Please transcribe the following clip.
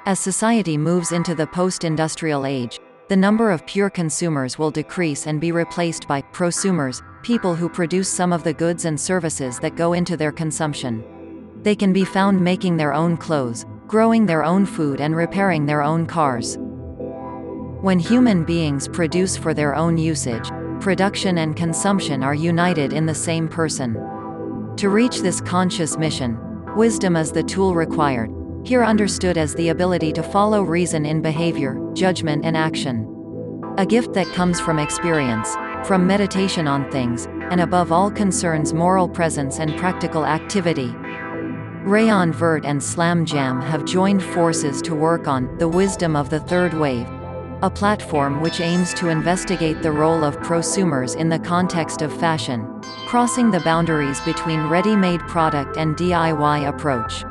As society moves into the post-industrial age, the number of pure consumers will decrease and be replaced by prosumers, people who produce some of the goods and services that go into their consumption. They can be found making their own clothes, growing their own food and repairing their own cars. When human beings produce for their own usage, production and consumption are united in the same person. To reach this conscious mission, wisdom is the tool required, here understood as the ability to follow reason in behavior, judgment and action. A gift that comes from experience, from meditation on things, and above all concerns moral presence and practical activity. Rayon, Vert and Slam Jam have joined forces to work on The Wisdom of the Third Wave, a platform which aims to investigate the role of prosumers in the context of fashion, crossing the boundaries between ready-made product and DIY approach.